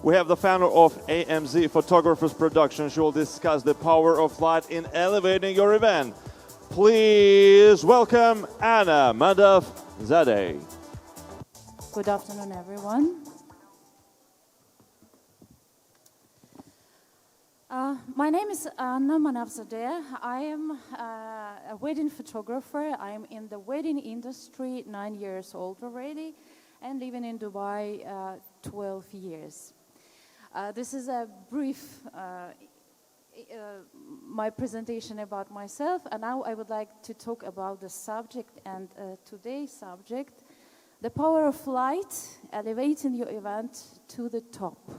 We have the founder of AMZ Photographers Production. She will discuss the power of light in elevating your event. Please welcome Anna Manaf-Zade. Good afternoon, everyone. My name is Anna Manaf-Zade. I am a wedding photographer. I am in the wedding industry 9 years old already and living in Dubai 12 years. This is a brief my presentation about myself, and now I would like to talk about the subject, and today's subject, the power of light, elevating your event to the top.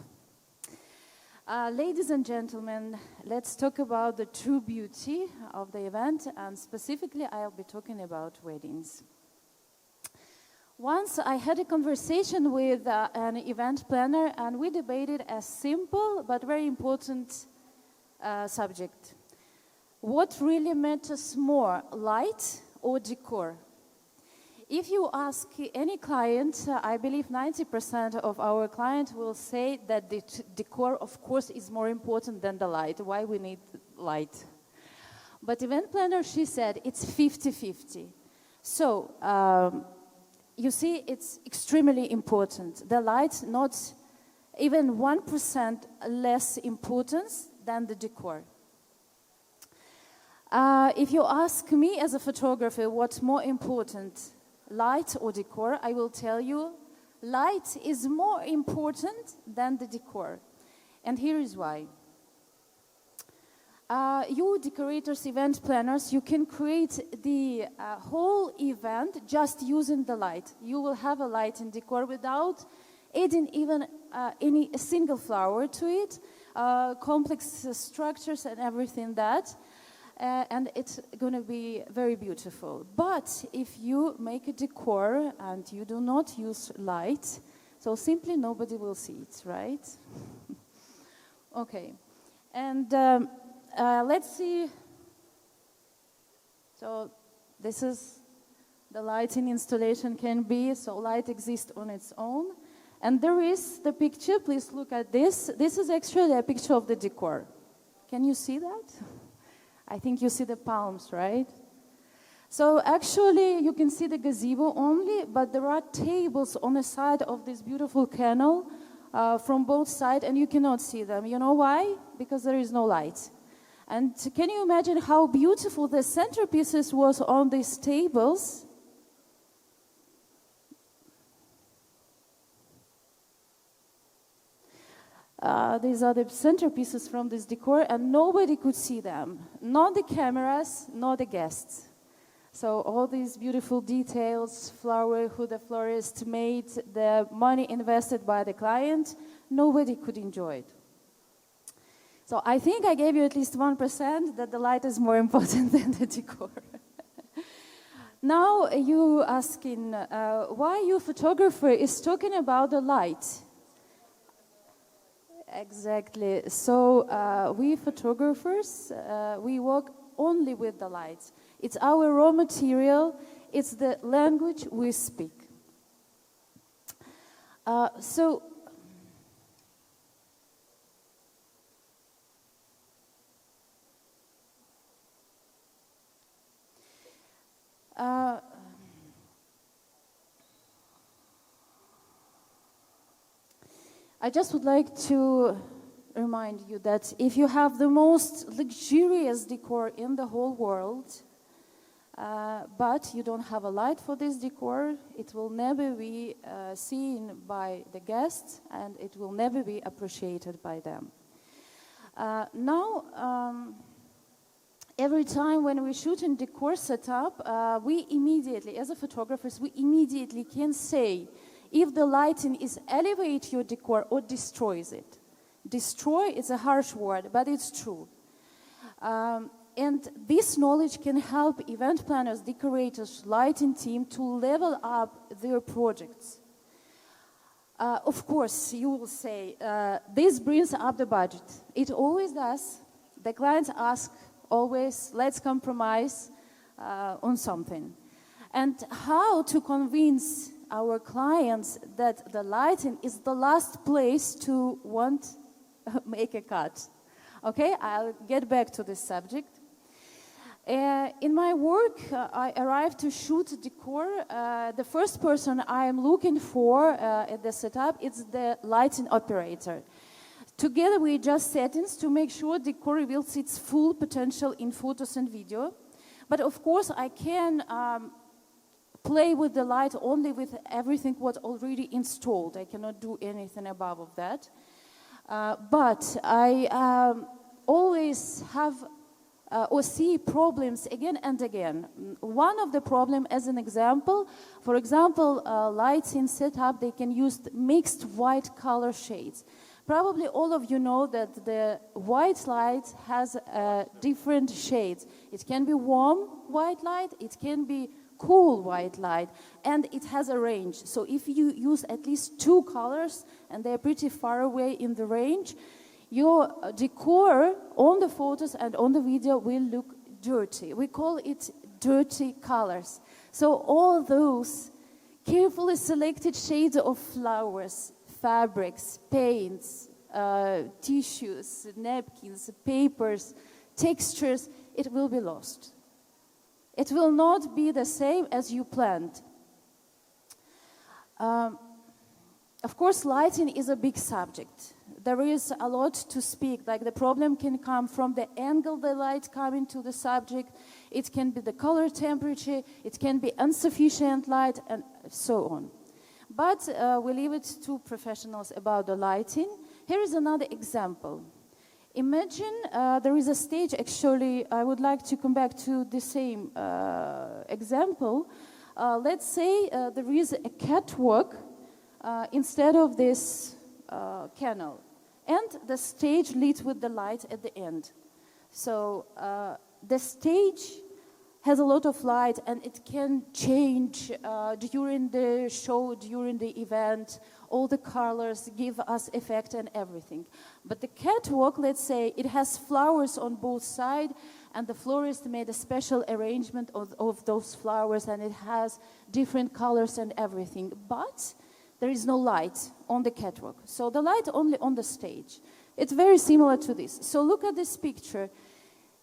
Ladies and gentlemen, let's talk about the true beauty of the event, and specifically I'll be talking about weddings. Once I had a conversation with an event planner, and we debated a simple but very important subject. What really matters more, light or decor? If you ask any client, I believe 90% of our clients will say that the decor, of course, is more important than the light. Why we need light? But event planner, she said, it's 50-50. So, you see, it's extremely important. The light, not even 1% less importance than the decor. If you ask me as a photographer what's more important, light or decor, I will tell you light is more important than the decor. And here is why. You decorators, event planners, you can create the whole event just using the light. You will have a light and decor without adding even a single flower to it, complex structures and everything that. And it's going to be very beautiful. But if you make a decor and you do not use light, so simply nobody will see it, right? Okay. And let's see. So this is the lighting installation can be. So light exists on its own. And there is the picture. Please look at this. This is actually a picture of the decor. Can you see that? I think you see the palms, right? So actually, you can see the gazebo only, but there are tables on the side of this beautiful canal from both sides, and you cannot see them. You know why? Because there is no light. And can you imagine how beautiful the centerpieces was on these tables? These are the centerpieces from this decor, and nobody could see them. Not the cameras, not the guests. So all these beautiful details, flower, who the florist made, the money invested by the client, nobody could enjoy it. So I think I gave you at least 1% that the light is more important than the decor. Now you asking why your photographer is talking about the light. Exactly. So we photographers, we work only with the lights. It's our raw material. It's the language we speak. I just would like to remind you that if you have the most luxurious decor in the whole world, but you don't have a light for this decor, it will never be seen by the guests, and it will never be appreciated by them. Every time when we shoot in decor setup, we immediately, as a photographers, we immediately can say if the lighting is elevate your decor or destroys it. Destroy is a harsh word, but it's true. And this knowledge can help event planners, decorators, lighting team to level up their projects. Of course, you will say, this brings up the budget. It always does. The clients ask always, let's compromise on something. And how to convince our clients that the lighting is the last place to want make a cut. Okay, I'll get back to this subject. In my work, I arrived to shoot decor. The first person I am looking for at the setup is the lighting operator. Together we adjust settings to make sure decor reveals its full potential in photos and video. But of course I can play with the light only with everything what's already installed. I cannot do anything above of that. But I always have or see problems again and again. One of the problems, as an example, for example, lighting setup, they can use mixed white color shades. Probably all of you know that the white light has different shades. It can be warm white light, it can be cool white light, and it has a range. So if you use at least 2 colors, and they're pretty far away in the range, your decor on the photos and on the video will look dirty. We call it dirty colors. So all those carefully selected shades of flowers, fabrics, paints, tissues, napkins, papers, textures, it will be lost. It will not be the same as you planned. Of course, lighting is a big subject. There is a lot to speak, like the problem can come from the angle the light coming to the subject, it can be the color temperature, it can be insufficient light, and so on. But we leave it to professionals about the lighting. Here is another example. Imagine there is a stage, actually, I would like to come back to the same example. Let's say there is a catwalk instead of this canal. And the stage leads with the light at the end. So the stage has a lot of light and it can change during the show, during the event. All the colors give us effect and everything. But the catwalk, let's say, it has flowers on both sides and the florist made a special arrangement of those flowers and it has different colors and everything. But there is no light on the catwalk. So the light only on the stage. It's very similar to this. So look at this picture.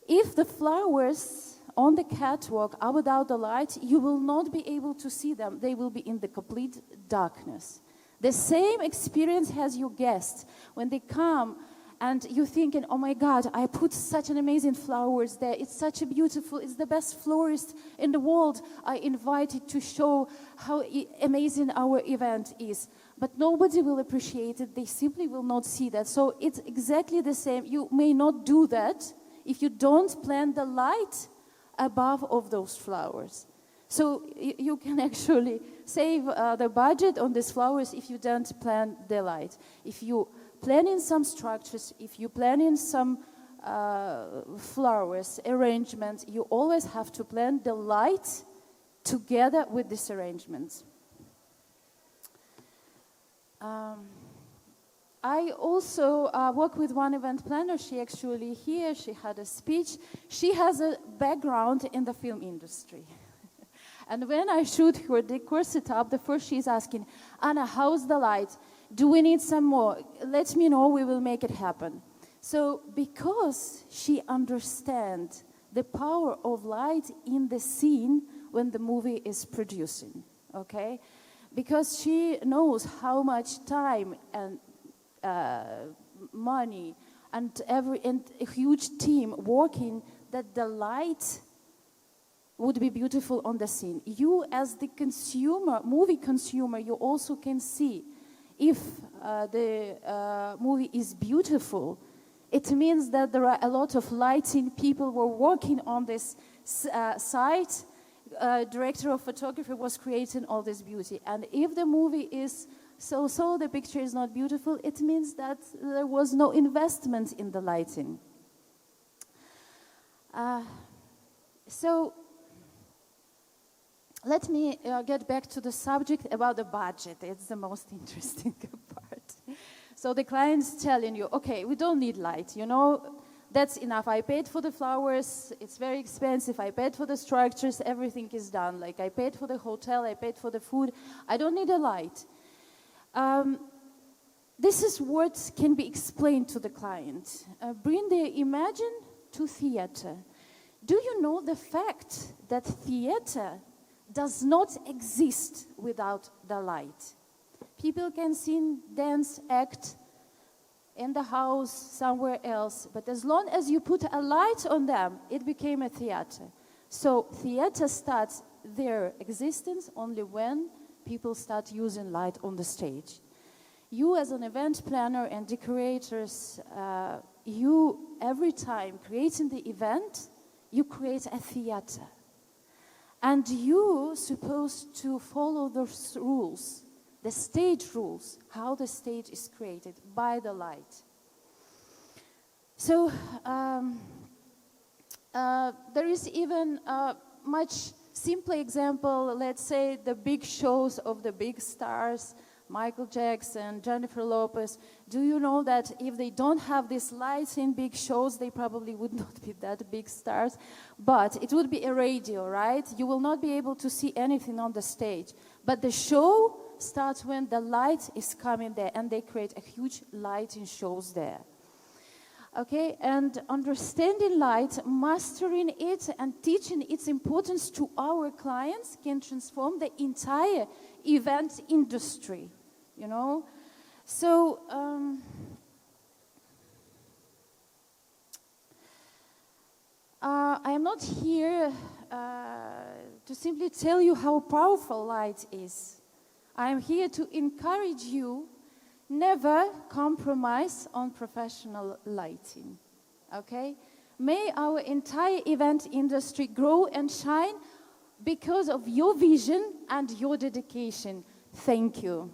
If the flowers on the catwalk are without the light, you will not be able to see them. They will be in the complete darkness. The same experience has your guests when they come and you're thinking, oh my God, I put such an amazing flowers there. It's such a beautiful, it's the best florist in the world. I invited to show how amazing our event is. But nobody will appreciate it. They simply will not see that. So it's exactly the same. You may not do that if you don't plan the light above of those flowers. So you can actually save the budget on these flowers if you don't plan the light. If you plan in some structures, if you plan in some flowers arrangement, you always have to plan the light together with this arrangement. I also work with one event planner. She actually here, she had a speech. She has a background in the film industry. And when I shoot her decor setup, the first she's asking, Anna, how's the light? Do we need some more? Let me know, we will make it happen. So because she understands the power of light in the scene when the movie is producing, okay? Because she knows how much time and money and a huge team working that the light would be beautiful on the scene. You as the consumer, movie consumer, you also can see if the movie is beautiful. It means that there are a lot of lighting people were working on this site. Director of photography was creating all this beauty. And if the movie is so the picture is not beautiful, it means that there was no investment in the lighting. So let me get back to the subject about the budget. It's the most interesting part. So the client's telling you, okay, we don't need light, you know, that's enough. I paid for the flowers, it's very expensive. I paid for the structures, everything is done. Like I paid for the hotel, I paid for the food. I don't need a light. This is what can be explained to the client. Bring their imagine to theater. Do you know the fact that theater does not exist without the light? People can sing, dance, act in the house, somewhere else, but as long as you put a light on them, it became a theater. So theater starts their existence only when people start using light on the stage. You as an event planner and decorators, you every time creating the event, you create a theater. And you supposed to follow those rules, the stage rules, how the stage is created by the light. So there is even a much simpler example, let's say the big shows of the big stars, Michael Jackson, Jennifer Lopez. Do you know that if they don't have these lights in big shows, they probably would not be that big stars? But it would be a radio, right? You will not be able to see anything on the stage. But the show starts when the light is coming there, and they create a huge lighting shows there. Okay, and understanding light, mastering it, and teaching its importance to our clients can transform the entire event industry, you know. So I am not here to simply tell you how powerful light is. I am here to encourage you never compromise on professional lighting, okay? May our entire event industry grow and shine because of your vision and your dedication. Thank you.